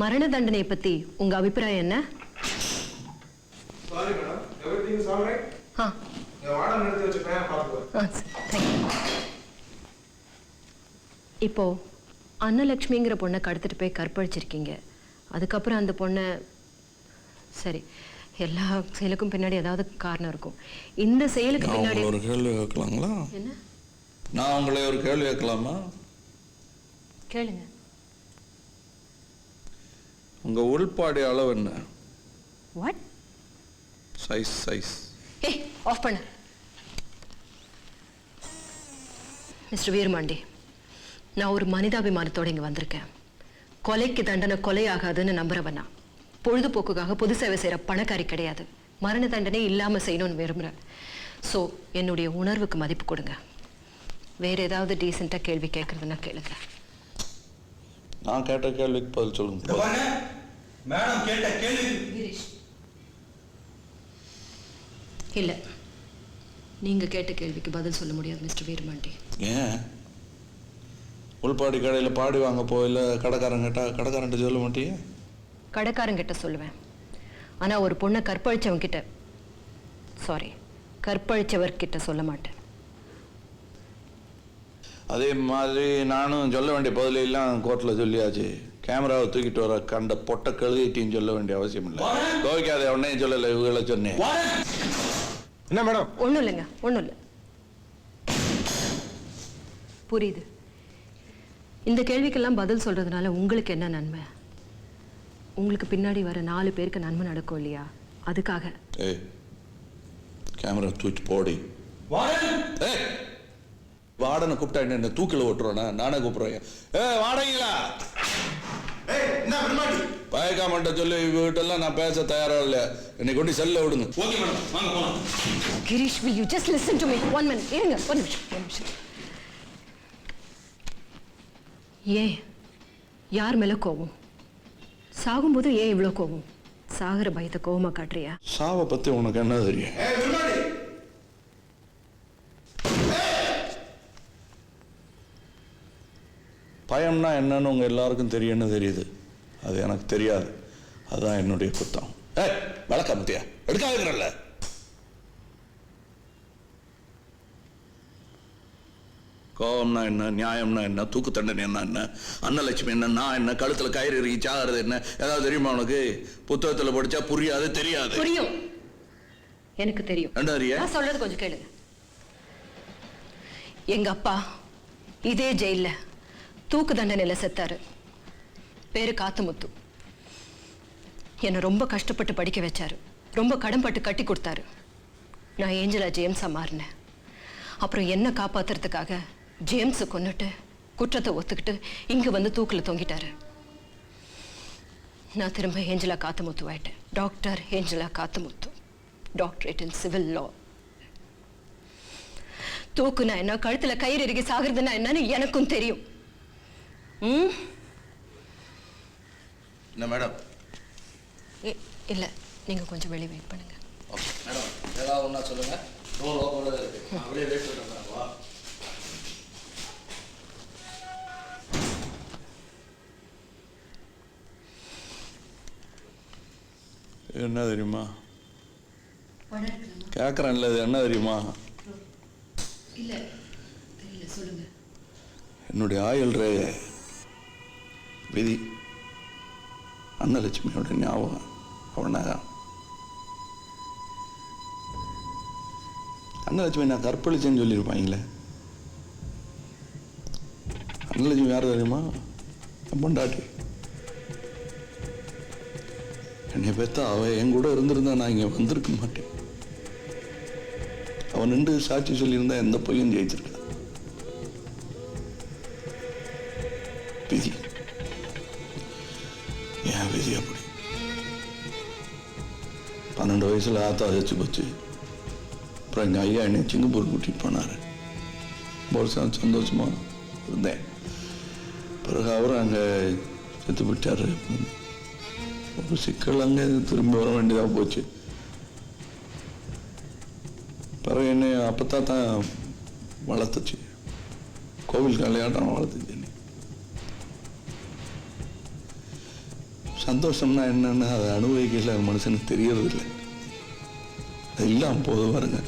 மரண தண்டனையை பத்தி உங்க அபிப்பிராயம் என்ன? Sorry madam, everything is all right? Warden எடுத்து வச்சுப்பேன், பார்த்துக்கோ. இப்போ அன்னலட்சுமிங்கிற பொண்ணை கடத்திட்டு போய் கற்பழிச்சிருக்கீங்க. அதுக்கப்புறம் அந்த பொண்ணை சரி எல்லா செயலுக்கும் பின்னாடி ஏதாவது காரணம் இருக்கும். இந்த செயலுக்கு பின்னாடி ஒரு கேள்வி கேட்கலாங்களா? என்ன? நான் உங்களை ஒரு கேள்வி கேட்கலாமா? கேளுங்க. உங்க உள்பாடி அளவு என்ன? வாட்? சைஸ். ஏய், ஆஃப் பண்ணு. மிஸ்டர் வீரமாண்டி, நான் ஒரு மனிதாபிமானத்தோடு இங்கே வந்திருக்கேன். கொலைக்கு தண்டனை கொலை ஆகாதுன்னு நம்புறவனா, பொழுதுபோக்குக்காக பொது சேவை செய்கிற பணக்காரி கிடையாது. மரண தண்டனை இல்லாமல் செய்யணும்னு விரும்புகிறேன். ஸோ என்னுடைய உணர்வுக்கு மதிப்பு கொடுங்க. வேற ஏதாவது டீசெண்டாக கேள்வி கேட்குறதுன்னா கேளுங்க. நான் கேட்ட கேள்விக்கு பதில் சொல்லுங்க. மேடம் கேட்ட கேள்வி இல்லை, நீங்கள் கேட்ட கேள்விக்கு பதில் சொல்ல முடியாது மிஸ்டர் வீரமாண்டி. ஏன்? உள்பாடி கடையில் பாடி வாங்க போயில கடைக்காரன்கிட்ட சொல்ல மாட்டியே? கடைக்காரங்கிட்ட சொல்லுவேன். ஆனால் ஒரு பொண்ணை கற்பழிச்சவர்கிட்ட சொல்ல மாட்டேன். அதே மாதிரி நானும் சொல்ல வேண்டிய பதிலெல்லாம் கோர்ட்டில் சொல்லியாச்சு. கேமராவை தூக்கிட்டு வர கண்ட பொட்டை கழுதிட்டின்னு சொல்ல வேண்டிய அவசியம் இல்லை. கோவிக்காத உடனே சொல்லலை, இவங்களை சொன்னேன். என்ன மேடம்? ஒன்றும் இல்லைங்க, ஒன்றும் இல்லை. புரியுது. இந்த கேள்விக்கெல்லாம் பதில் சொல்றதுனால உங்களுக்கு என்ன நன்மை? உங்களுக்கு பின்னாடி வர 4 பேருக்கு நன்மை நடக்கும் இல்லையா? அதுக்காக. ஏய், கேமரா தூக்கி போடி. வாடனை கூப்பிட்டா என்ன தூக்கில ஓட்டுறோன்னா நானே கூப்பிடுறேன். வாடகைங்களா பயக்காமட்ட சொல்லி வீட்டெல்லாம் நான் பேச தயாரா இல்ல. என்னை கொண்டு செல்ல விடுங்க. ஓகே மேடம், வாங்க போலாம். Girish, will you just listen to me? 1 minute. இருங்க, ஒரு நிமிஷம். ஏன் யார் மேல கோவம்? சாகும்போது ஏன் இவ்வளோ கோவம்? சாகர பயத்தை கோவமா காட்டுறியா? சாவை பத்தி உனக்கு என்ன தெரியும்? பயம்னா என்னன்னு உங்க எல்லாருக்கும் தெரியும்னு தெரியுது. அது எனக்கு தெரியாது. அதுதான் என்னுடைய குத்தம். வழக்க முத்தியா எடுக்காதுங்கிறல்ல. கோபம்னா என்ன, நியாயம்னா என்ன, தூக்கு தண்டனை என்ன, அன்னலட்சுமி என்ன, நான் என்ன, கழுத்துல கயிறு இறுக்கி சாகிறது என்ன, ஏதாவது தெரியுமா உனக்கு? புத்தகத்துல படிச்சா புரியாது, தெரியாது. புரியும், எனக்கு தெரியும். நான் சொல்றது கொஞ்சம் கேளுங்க. எங்க அப்பா இதே ஜெயில தூக்கு தண்டனையில செத்தாரு. பேரு காத்துமுத்து. என்னை ரொம்ப கஷ்டப்பட்டு படிக்க வச்சாரு. ரொம்ப கடன்பட்டு கட்டி கொடுத்தாரு. நான் ஏஞ்சலா ஜேம்ஸா மாறினேன். அப்புறம் என்ன காப்பாத்துறதுக்காக ஜேம்ஸை கொன்னுட்டு குற்றத்தை ஒத்துக்கிட்டு இங்க வந்து தூக்கில் தொங்கிட்டாரு. நான் திரும்ப ஏஞ்சலா காத்துமுத்து ஆயிட்டேன். Doctor Angela Kathumuthu, doctorate in civil law. தூக்குனா என்ன, கழுத்துல கயிறு இறுக்கி சாகிறதுனா என்னன்னு எனக்கும் தெரியும். என்ன மேடம்? இல்ல, நீங்க கொஞ்சம் வெளியே வெயிட் பண்ணுங்க. மேடம், ஏதாவது ஒண்ணா சொல்லுங்க. அப்படியே வெயிட் பண்ணுங்க. என்ன தெரியுமா கேட்கறேன்ல, இது என்ன தெரியுமா? என்னுடைய ஆயுள் ரேகை விதி அன்னலட்சுமியோட ஞாபகம் அவனாதான். அன்னலட்சுமி நான் கற்பழிச்சேன்னு சொல்லியிருப்பாங்களே. அன்னலட்சுமி யார் தெரியுமா? பொண்டாட்டி. என்னை பெத்தா அவ என் கூட இருந்திருந்தா நான் இங்கே வந்திருக்க மாட்டேன். அவன் நின்று சாட்சி சொல்லியிருந்தா எந்த பொய்யும் ஜெயிச்சிருக்க. விதி, ஏன் விதி அப்படி? 12 வயசுல ஆத்தா வச்சு போச்சு. அப்புறம் எங்கள் ஐயா என்னை சிங்கப்பூர் கூட்டிகிட்டு போனார். வருஷம் சந்தோஷமா இருந்தேன். பிறகு அவரும் அங்கே செத்து போயிட்டாரு. ஒரு சிக்கல் அங்கே திரும்ப வர வேண்டியதாக போச்சு. பிறகு என்ன அப்பத்தான் தான் வளர்த்துச்சு. கோவில் கல்யாணம் வளர்த்துச்சு. சந்தோஷம்னா என்னன்னு அதை அனுபவிக்கல மனுஷனுக்கு தெரியறதில்லை. அது இல்லாமல் போது பாருங்க.